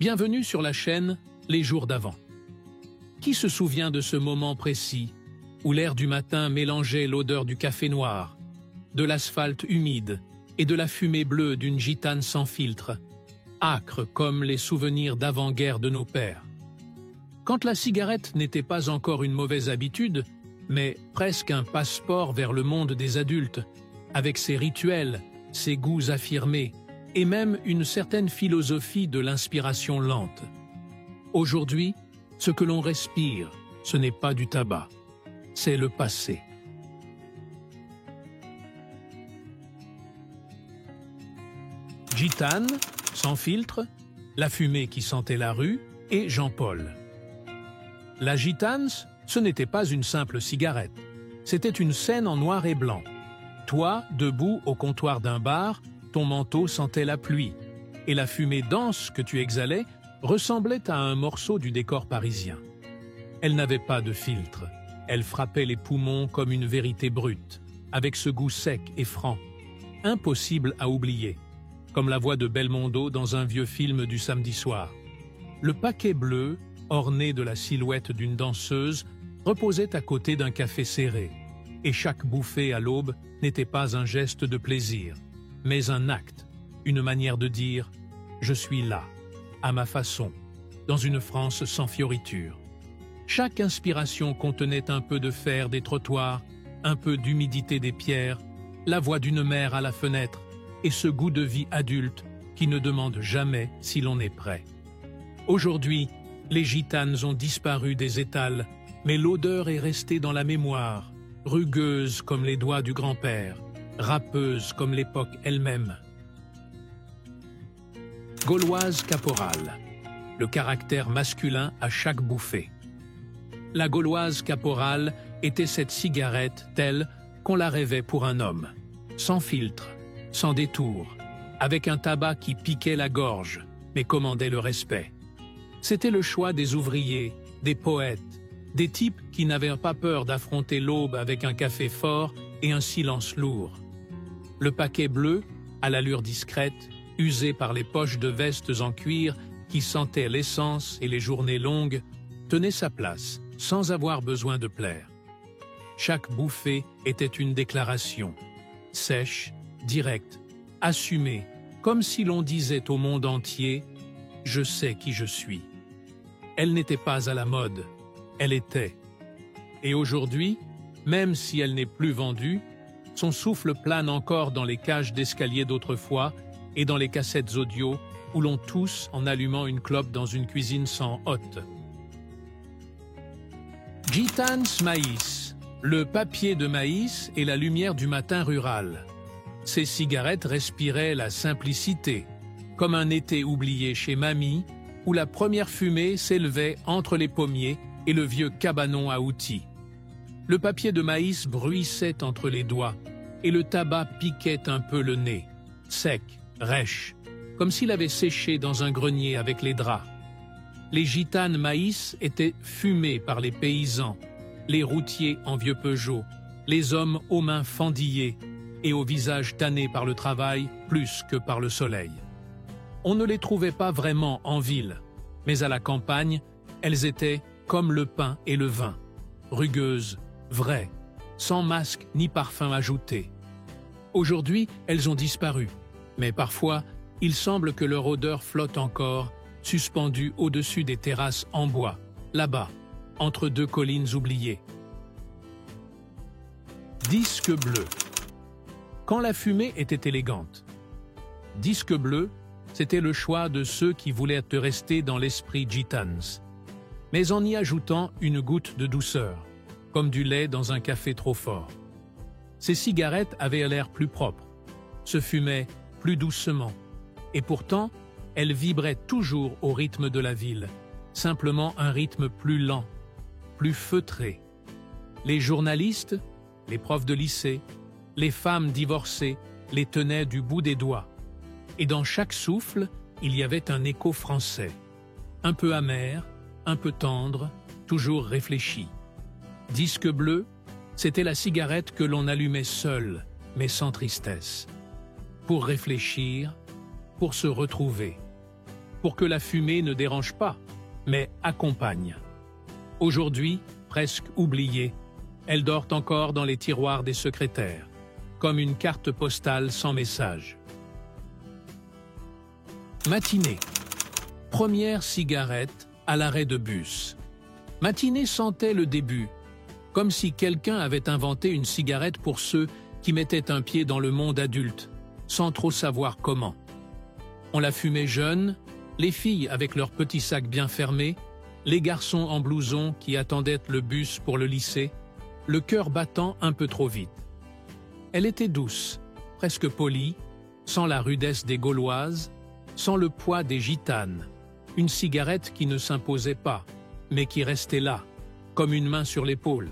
Bienvenue sur la chaîne Les Jours d'avant. Qui se souvient de ce moment précis où l'air du matin mélangeait l'odeur du café noir, de l'asphalte humide et de la fumée bleue d'une gitane sans filtre, âcre comme les souvenirs d'avant-guerre de nos pères? Quand la cigarette n'était pas encore une mauvaise habitude, mais presque un passeport vers le monde des adultes, avec ses rituels, ses goûts affirmés, et même une certaine philosophie de l'inspiration lente. Aujourd'hui, ce que l'on respire, ce n'est pas du tabac, c'est le passé. Gitane, sans filtre, la fumée qui sentait la rue et Jean-Paul. La gitane, ce n'était pas une simple cigarette, c'était une scène en noir et blanc. Toi, debout au comptoir d'un bar, ton manteau sentait la pluie, et la fumée dense que tu exhalais ressemblait à un morceau du décor parisien. Elle n'avait pas de filtre, elle frappait les poumons comme une vérité brute, avec ce goût sec et franc, impossible à oublier, comme la voix de Belmondo dans un vieux film du samedi soir. Le paquet bleu, orné de la silhouette d'une danseuse, reposait à côté d'un café serré, et chaque bouffée à l'aube n'était pas un geste de plaisir, mais un acte, une manière de dire « je suis là, à ma façon, dans une France sans fioritures ». Chaque inspiration contenait un peu de fer des trottoirs, un peu d'humidité des pierres, la voix d'une mère à la fenêtre et ce goût de vie adulte qui ne demande jamais si l'on est prêt. Aujourd'hui, les gitanes ont disparu des étals, mais l'odeur est restée dans la mémoire, rugueuse comme les doigts du grand-père, râpeuse comme l'époque elle-même. Gauloise caporale, le caractère masculin à chaque bouffée. La gauloise caporale était cette cigarette telle qu'on la rêvait pour un homme, sans filtre, sans détour, avec un tabac qui piquait la gorge, mais commandait le respect. C'était le choix des ouvriers, des poètes, des types qui n'avaient pas peur d'affronter l'aube avec un café fort et un silence lourd. Le paquet bleu, à l'allure discrète, usé par les poches de vestes en cuir qui sentaient l'essence et les journées longues, tenait sa place, sans avoir besoin de plaire. Chaque bouffée était une déclaration, sèche, directe, assumée, comme si l'on disait au monde entier « je sais qui je suis ». Elle n'était pas à la mode, elle était. Et aujourd'hui, même si elle n'est plus vendue, son souffle plane encore dans les cages d'escalier d'autrefois et dans les cassettes audio où l'on tousse en allumant une clope dans une cuisine sans hôte. Gitanes maïs, le papier de maïs et la lumière du matin rural. Ces cigarettes respiraient la simplicité, comme un été oublié chez mamie, où la première fumée s'élevait entre les pommiers et le vieux cabanon à outils. Le papier de maïs bruissait entre les doigts, et le tabac piquait un peu le nez, sec, rêche, comme s'il avait séché dans un grenier avec les draps. Les gitanes maïs étaient fumées par les paysans, les routiers en vieux Peugeot, les hommes aux mains fendillées et au visage tanné par le travail plus que par le soleil. On ne les trouvait pas vraiment en ville, mais à la campagne, elles étaient comme le pain et le vin, rugueuses, vraies, sans masque ni parfum ajouté. Aujourd'hui, elles ont disparu, mais parfois, il semble que leur odeur flotte encore, suspendue au-dessus des terrasses en bois, là-bas, entre deux collines oubliées. Disque bleu. Quand la fumée était élégante. Disque bleu, c'était le choix de ceux qui voulaient rester dans l'esprit gitanes, mais en y ajoutant une goutte de douceur, comme du lait dans un café trop fort. Ces cigarettes avaient l'air plus propre, se fumaient plus doucement, et pourtant, elles vibraient toujours au rythme de la ville, simplement un rythme plus lent, plus feutré. Les journalistes, les profs de lycée, les femmes divorcées les tenaient du bout des doigts. Et dans chaque souffle, il y avait un écho français, un peu amer, un peu tendre, toujours réfléchi. Disque bleu, c'était la cigarette que l'on allumait seul, mais sans tristesse, pour réfléchir, pour se retrouver. pour que la fumée ne dérange pas, mais accompagne. Aujourd'hui, presque oubliée, elle dort encore dans les tiroirs des secrétaires, comme une carte postale sans message. Matinée. Première cigarette à l'arrêt de bus. Matinée sentait le début, comme si quelqu'un avait inventé une cigarette pour ceux qui mettaient un pied dans le monde adulte, sans trop savoir comment. On la fumait jeune, les filles avec leurs petits sacs bien fermés, les garçons en blouson qui attendaient le bus pour le lycée, le cœur battant un peu trop vite. Elle était douce, presque polie, sans la rudesse des Gauloises, sans le poids des gitanes, une cigarette qui ne s'imposait pas, mais qui restait là, comme une main sur l'épaule.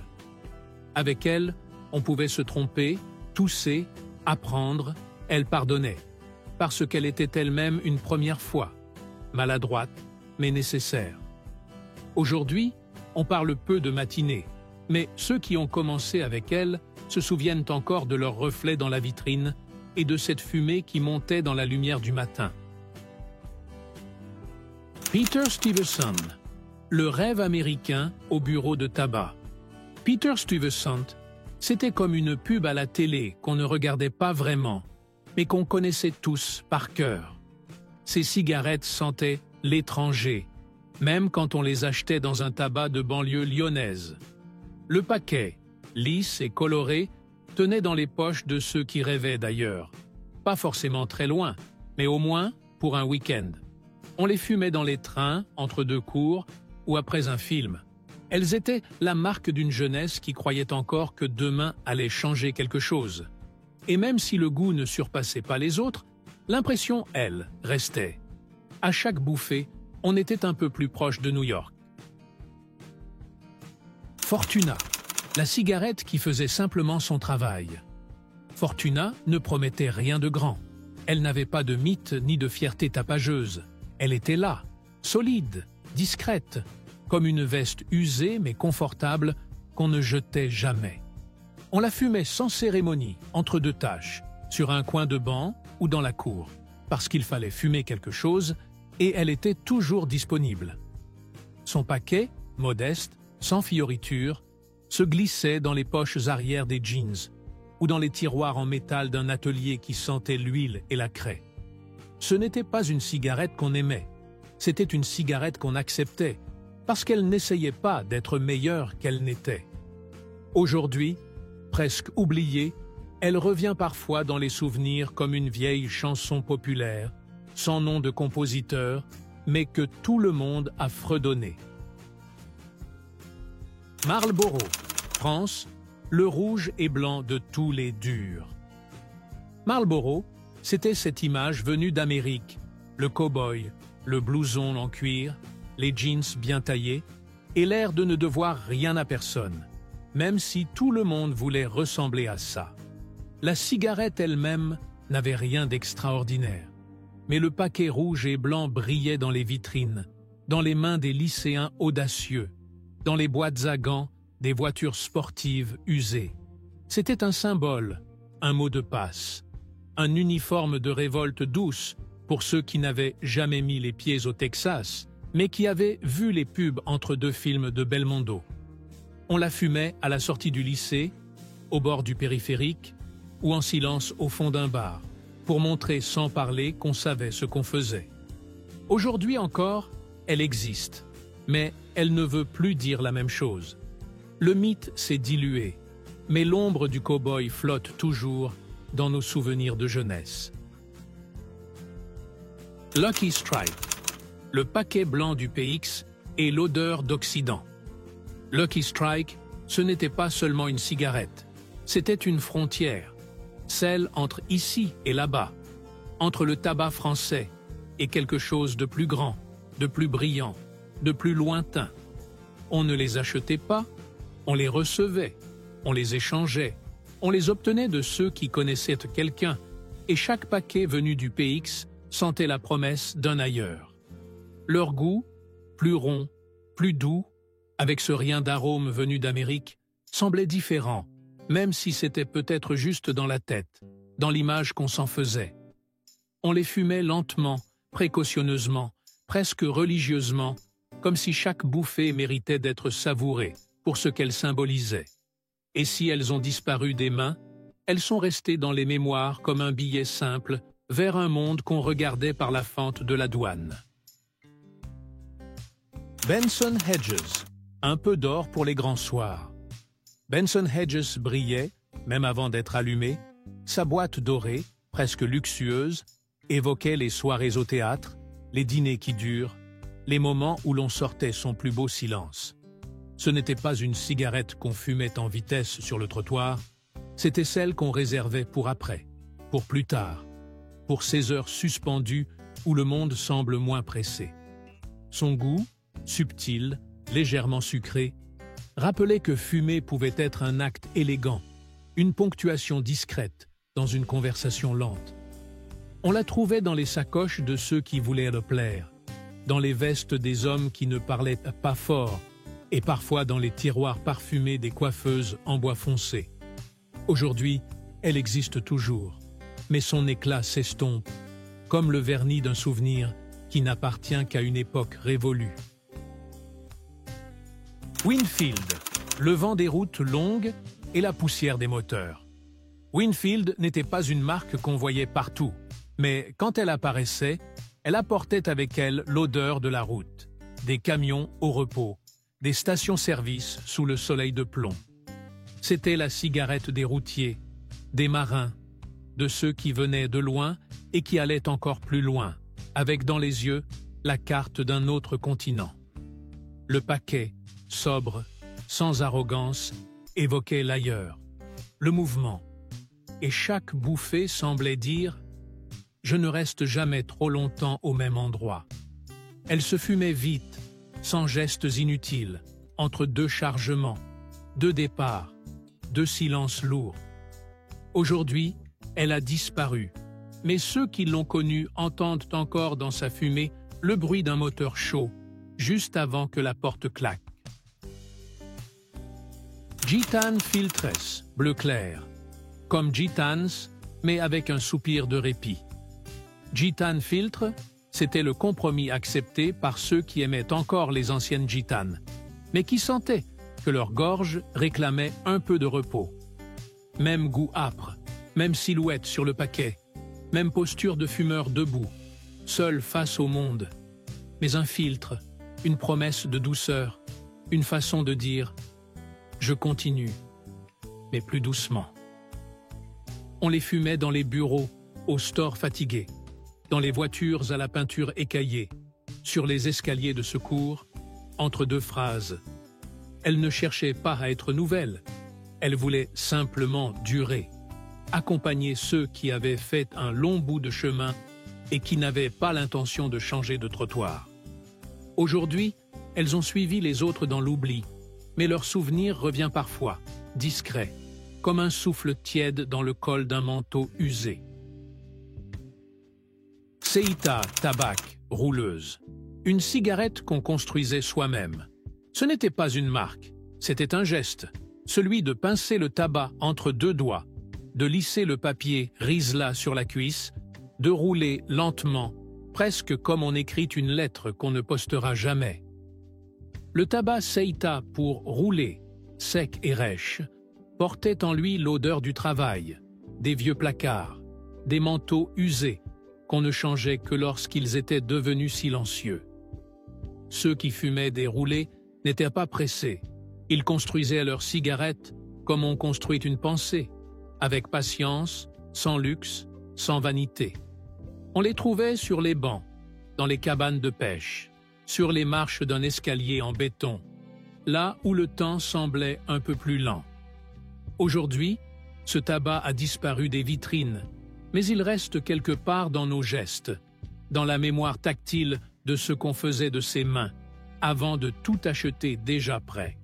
Avec elle, on pouvait se tromper, tousser, apprendre, elle pardonnait, parce qu'elle était elle-même une première fois, maladroite, mais nécessaire. Aujourd'hui, on parle peu de matinée, mais ceux qui ont commencé avec elle se souviennent encore de leur reflet dans la vitrine et de cette fumée qui montait dans la lumière du matin. Peter Stuyvesant, le rêve américain au bureau de tabac. Peter Stuyvesant, c'était comme une pub à la télé qu'on ne regardait pas vraiment, mais qu'on connaissait tous par cœur. Ces cigarettes sentaient l'étranger, même quand on les achetait dans un tabac de banlieue lyonnaise. Le paquet, lisse et coloré, tenait dans les poches de ceux qui rêvaient d'ailleurs. Pas forcément très loin, mais au moins pour un week-end. On les fumait dans les trains, entre deux cours, ou après un film. Elles étaient la marque d'une jeunesse qui croyait encore que demain allait changer quelque chose. Et même si le goût ne surpassait pas les autres, l'impression, elle, restait. À chaque bouffée, on était un peu plus proche de New York. Fortuna, la cigarette qui faisait simplement son travail. Fortuna ne promettait rien de grand. Elle n'avait pas de mythe ni de fierté tapageuse. Elle était là, solide, discrète, comme une veste usée mais confortable qu'on ne jetait jamais. On la fumait sans cérémonie, entre deux tâches, sur un coin de banc ou dans la cour, parce qu'il fallait fumer quelque chose, et elle était toujours disponible. Son paquet, modeste, sans fioriture, se glissait dans les poches arrière des jeans ou dans les tiroirs en métal d'un atelier qui sentait l'huile et la craie. Ce n'était pas une cigarette qu'on aimait, c'était une cigarette qu'on acceptait, parce qu'elle n'essayait pas d'être meilleure qu'elle n'était. Aujourd'hui, presque oubliée, elle revient parfois dans les souvenirs comme une vieille chanson populaire, sans nom de compositeur, mais que tout le monde a fredonné. Marlboro, France, le rouge et blanc de tous les durs. Marlboro, c'était cette image venue d'Amérique, le cow-boy, le blouson en cuir, les jeans bien taillés, et l'air de ne devoir rien à personne, même si tout le monde voulait ressembler à ça. La cigarette elle-même n'avait rien d'extraordinaire, mais le paquet rouge et blanc brillait dans les vitrines, dans les mains des lycéens audacieux, dans les boîtes à gants des voitures sportives usées. C'était un symbole, un mot de passe, un uniforme de révolte douce pour ceux qui n'avaient jamais mis les pieds au Texas, mais qui avaient vu les pubs entre deux films de Belmondo. On la fumait à la sortie du lycée, au bord du périphérique, ou en silence au fond d'un bar, pour montrer sans parler qu'on savait ce qu'on faisait. Aujourd'hui encore, elle existe, mais elle ne veut plus dire la même chose. Le mythe s'est dilué, mais l'ombre du cow-boy flotte toujours dans nos souvenirs de jeunesse. Lucky Strike, le paquet blanc du PX et l'odeur d'Occident. Lucky Strike, ce n'était pas seulement une cigarette, c'était une frontière, celle entre ici et là-bas, entre le tabac français et quelque chose de plus grand, de plus brillant, de plus lointain. On ne les achetait pas, on les recevait, on les échangeait, on les obtenait de ceux qui connaissaient quelqu'un, et chaque paquet venu du PX sentait la promesse d'un ailleurs. Leur goût, plus rond, plus doux, avec ce rien d'arôme venu d'Amérique, semblait différent, même si c'était peut-être juste dans la tête, dans l'image qu'on s'en faisait. On les fumait lentement, précautionneusement, presque religieusement, comme si chaque bouffée méritait d'être savourée pour ce qu'elle symbolisait. Et si elles ont disparu des mains, elles sont restées dans les mémoires comme un billet simple vers un monde qu'on regardait par la fente de la douane. Benson Hedges, un peu d'or pour les grands soirs. Benson Hedges brillait, même avant d'être allumé. Sa boîte dorée, presque luxueuse, évoquait les soirées au théâtre, les dîners qui durent, les moments où l'on sortait son plus beau silence. Ce n'était pas une cigarette qu'on fumait en vitesse sur le trottoir, c'était celle qu'on réservait pour après, pour plus tard, pour ces heures suspendues où le monde semble moins pressé. Son goût, subtil, légèrement sucré, rappelait que fumer pouvait être un acte élégant, une ponctuation discrète dans une conversation lente. On la trouvait dans les sacoches de ceux qui voulaient le plaire, dans les vestes des hommes qui ne parlaient pas fort, et parfois dans les tiroirs parfumés des coiffeuses en bois foncé. Aujourd'hui, elle existe toujours, mais son éclat s'estompe, comme le vernis d'un souvenir qui n'appartient qu'à une époque révolue. Winfield, le vent des routes longues et la poussière des moteurs. Winfield n'était pas une marque qu'on voyait partout, mais quand elle apparaissait, elle apportait avec elle l'odeur de la route, des camions au repos, des stations-service sous le soleil de plomb. C'était la cigarette des routiers, des marins, de ceux qui venaient de loin et qui allaient encore plus loin, avec dans les yeux la carte d'un autre continent. Le paquet, sobre, sans arrogance, évoquait l'ailleurs, le mouvement. Et chaque bouffée semblait dire « Je ne reste jamais trop longtemps au même endroit ». Elle se fumait vite, sans gestes inutiles, entre deux chargements, deux départs, deux silences lourds. Aujourd'hui, elle a disparu, mais ceux qui l'ont connue entendent encore dans sa fumée le bruit d'un moteur chaud, juste avant que la porte claque. Gitane Filtres, bleu clair. Comme Gitans, mais avec un soupir de répit. Gitane Filtre, c'était le compromis accepté par ceux qui aimaient encore les anciennes gitanes, mais qui sentaient que leur gorge réclamait un peu de repos. Même goût âpre, même silhouette sur le paquet, même posture de fumeur debout, seul face au monde. Mais un filtre, une promesse de douceur, une façon de dire « Je continue, mais plus doucement ». On les fumait dans les bureaux, aux stores fatigués, dans les voitures à la peinture écaillée, sur les escaliers de secours, entre deux phrases. Elle ne cherchait pas à être nouvelle, elle voulait simplement durer, accompagner ceux qui avaient fait un long bout de chemin et qui n'avaient pas l'intention de changer de trottoir. Aujourd'hui, elles ont suivi les autres dans l'oubli, mais leur souvenir revient parfois, discret, comme un souffle tiède dans le col d'un manteau usé. Seita Tabac, rouleuse. Une cigarette qu'on construisait soi-même. Ce n'était pas une marque, c'était un geste, celui de pincer le tabac entre deux doigts, de lisser le papier riselat sur la cuisse, de rouler lentement, presque comme on écrit une lettre qu'on ne postera jamais. Le tabac Seita pour rouler, sec et rêche, portait en lui l'odeur du travail, des vieux placards, des manteaux usés qu'on ne changeait que lorsqu'ils étaient devenus silencieux. Ceux qui fumaient des roulés n'étaient pas pressés. Ils construisaient leurs cigarettes comme on construit une pensée, avec patience, sans luxe, sans vanité. On les trouvait sur les bancs, dans les cabanes de pêche, sur les marches d'un escalier en béton, là où le temps semblait un peu plus lent. Aujourd'hui, ce tabac a disparu des vitrines, mais il reste quelque part dans nos gestes, dans la mémoire tactile de ce qu'on faisait de ses mains, avant de tout acheter déjà prêt.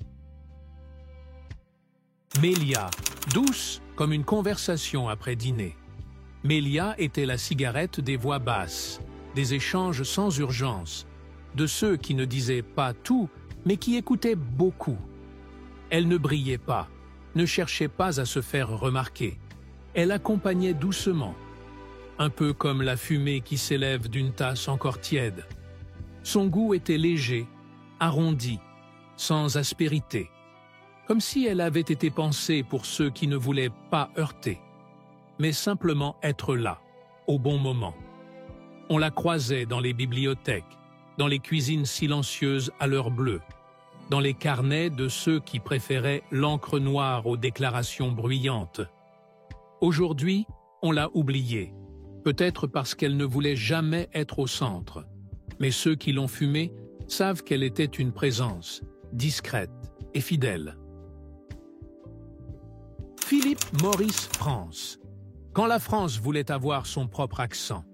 Mélia, douce comme une conversation après dîner. Mélia était la cigarette des voix basses, des échanges sans urgence, de ceux qui ne disaient pas tout, mais qui écoutaient beaucoup. Elle ne brillait pas, ne cherchait pas à se faire remarquer. Elle accompagnait doucement, un peu comme la fumée qui s'élève d'une tasse encore tiède. Son goût était léger, arrondi, sans aspérité, comme si elle avait été pensée pour ceux qui ne voulaient pas heurter, mais simplement être là, au bon moment. On la croisait dans les bibliothèques, dans les cuisines silencieuses à l'heure bleue, dans les carnets de ceux qui préféraient l'encre noire aux déclarations bruyantes. Aujourd'hui, on l'a oubliée, peut-être parce qu'elle ne voulait jamais être au centre. Mais ceux qui l'ont fumée savent qu'elle était une présence, discrète et fidèle. Philippe Maurice France. Quand la France voulait avoir son propre accent.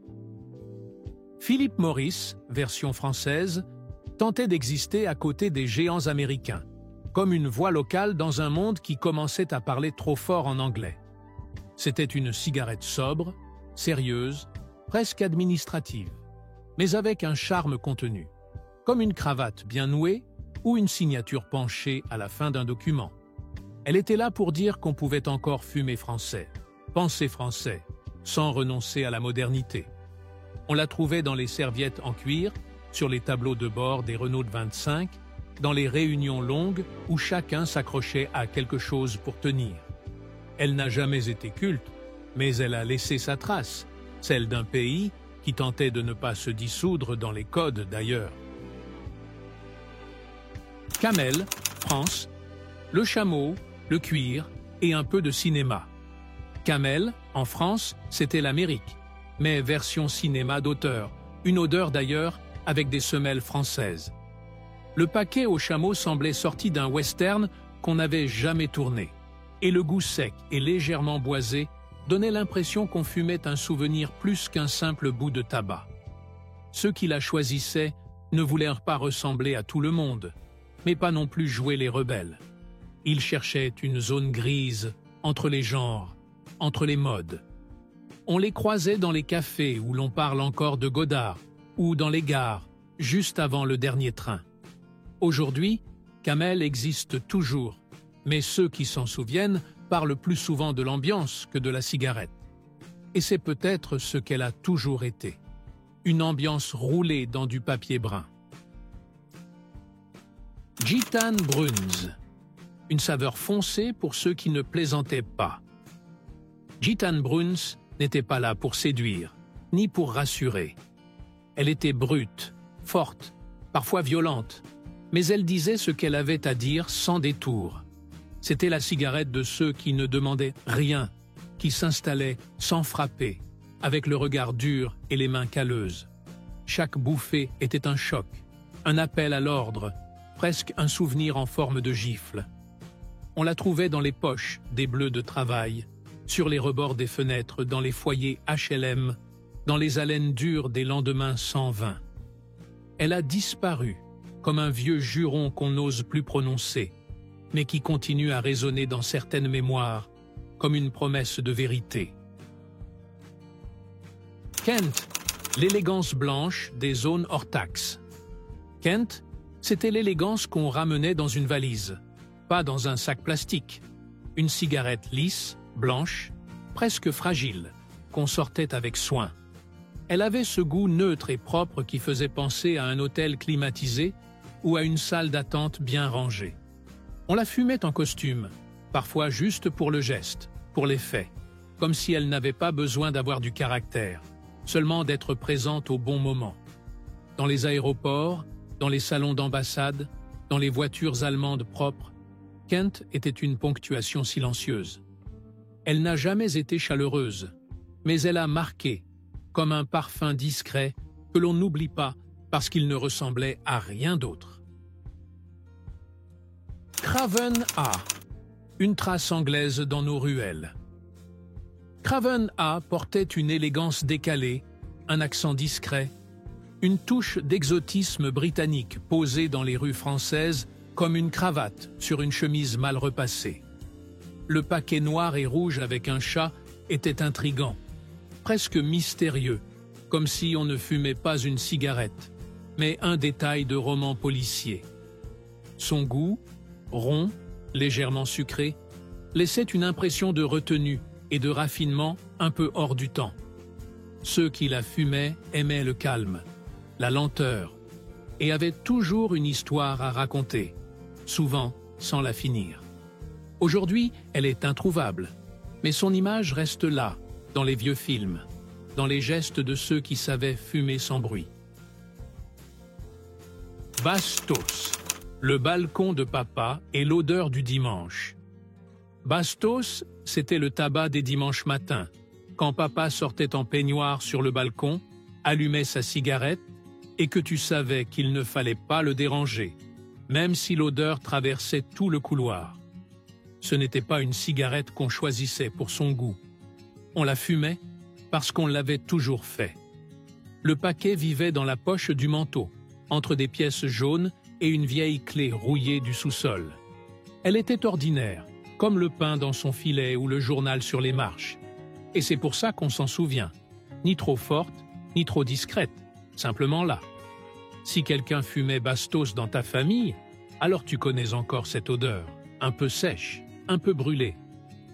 Philippe Maurice, version française, tentait d'exister à côté des géants américains, comme une voix locale dans un monde qui commençait à parler trop fort en anglais. C'était une cigarette sobre, sérieuse, presque administrative, mais avec un charme contenu, comme une cravate bien nouée ou une signature penchée à la fin d'un document. Elle était là pour dire qu'on pouvait encore fumer français, penser français, sans renoncer à la modernité. On la trouvait dans les serviettes en cuir, sur les tableaux de bord des Renault de 25, dans les réunions longues où chacun s'accrochait à quelque chose pour tenir. Elle n'a jamais été culte, mais elle a laissé sa trace, celle d'un pays qui tentait de ne pas se dissoudre dans les codes d'ailleurs. Camel, France, le chameau, le cuir et un peu de cinéma. Camel, en France, c'était l'Amérique, mais version cinéma d'auteur, une odeur d'ailleurs avec des semelles françaises. Le paquet au chameau semblait sorti d'un western qu'on n'avait jamais tourné, et le goût sec et légèrement boisé donnait l'impression qu'on fumait un souvenir plus qu'un simple bout de tabac. Ceux qui la choisissaient ne voulaient pas ressembler à tout le monde, mais pas non plus jouer les rebelles. Ils cherchaient une zone grise entre les genres, entre les modes. On les croisait dans les cafés où l'on parle encore de Godard, ou dans les gares, juste avant le dernier train. Aujourd'hui, Camel existe toujours, mais ceux qui s'en souviennent parlent plus souvent de l'ambiance que de la cigarette. Et c'est peut-être ce qu'elle a toujours été. Une ambiance roulée dans du papier brun. Gitane Bruns. Une saveur foncée pour ceux qui ne plaisantaient pas. Gitane Bruns n'était pas là pour séduire, ni pour rassurer. Elle était brute, forte, parfois violente, mais elle disait ce qu'elle avait à dire sans détour. C'était la cigarette de ceux qui ne demandaient rien, qui s'installaient sans frapper, avec le regard dur et les mains calleuses. Chaque bouffée était un choc, un appel à l'ordre, presque un souvenir en forme de gifle. On la trouvait dans les poches des bleus de travail, sur les rebords des fenêtres, dans les foyers HLM, dans les haleines dures des lendemains sans vin. Elle a disparu, comme un vieux juron qu'on n'ose plus prononcer, mais qui continue à résonner dans certaines mémoires, comme une promesse de vérité. Kent, l'élégance blanche des zones hors taxe. Kent, c'était l'élégance qu'on ramenait dans une valise, pas dans un sac plastique. Une cigarette lisse, blanche, presque fragile, qu'on sortait avec soin. Elle avait ce goût neutre et propre qui faisait penser à un hôtel climatisé ou à une salle d'attente bien rangée. On la fumait en costume, parfois juste pour le geste, pour l'effet, comme si elle n'avait pas besoin d'avoir du caractère, seulement d'être présente au bon moment. Dans les aéroports, dans les salons d'ambassade, dans les voitures allemandes propres, Kent était une ponctuation silencieuse. Elle n'a jamais été chaleureuse, mais elle a marqué, comme un parfum discret que l'on n'oublie pas parce qu'il ne ressemblait à rien d'autre. Craven A, une trace anglaise dans nos ruelles. Craven A portait une élégance décalée, un accent discret, une touche d'exotisme britannique posée dans les rues françaises comme une cravate sur une chemise mal repassée. Le paquet noir et rouge avec un chat était intrigant, presque mystérieux, comme si on ne fumait pas une cigarette, mais un détail de roman policier. Son goût, rond, légèrement sucré, laissait une impression de retenue et de raffinement un peu hors du temps. Ceux qui la fumaient aimaient le calme, la lenteur, et avait toujours une histoire à raconter, souvent sans la finir. Aujourd'hui, elle est introuvable, mais son image reste là, dans les vieux films, dans les gestes de ceux qui savaient fumer sans bruit. Bastos, le balcon de papa et l'odeur du dimanche. Bastos, c'était le tabac des dimanches matins, quand papa sortait en peignoir sur le balcon, allumait sa cigarette et que tu savais qu'il ne fallait pas le déranger, même si l'odeur traversait tout le couloir. Ce n'était pas une cigarette qu'on choisissait pour son goût. On la fumait parce qu'on l'avait toujours fait. Le paquet vivait dans la poche du manteau, entre des pièces jaunes et une vieille clé rouillée du sous-sol. Elle était ordinaire, comme le pain dans son filet ou le journal sur les marches. Et c'est pour ça qu'on s'en souvient. Ni trop forte, ni trop discrète, simplement là. Si quelqu'un fumait Bastos dans ta famille, alors tu connais encore cette odeur, un peu sèche, un peu brûlée,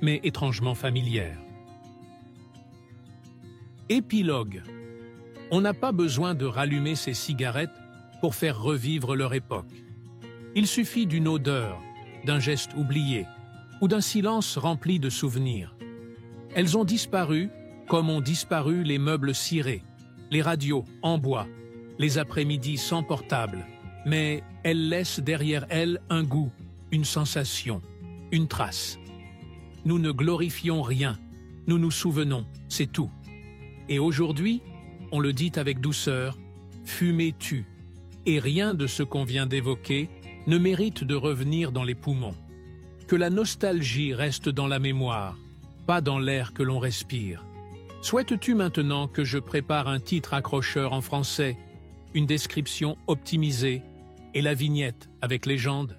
mais étrangement familière. Épilogue. On n'a pas besoin de rallumer ces cigarettes pour faire revivre leur époque. Il suffit d'une odeur, d'un geste oublié, ou d'un silence rempli de souvenirs. Elles ont disparu comme ont disparu les meubles cirés, les radios en bois, les après-midi sans portable, mais elles laissent derrière elles un goût, une sensation, une trace. Nous ne glorifions rien, nous nous souvenons, c'est tout. Et aujourd'hui, on le dit avec douceur, fumer tue, et rien de ce qu'on vient d'évoquer ne mérite de revenir dans les poumons. Que la nostalgie reste dans la mémoire, pas dans l'air que l'on respire. Souhaites-tu maintenant que je prépare un titre accrocheur en français, une description optimisée et la vignette avec légende ?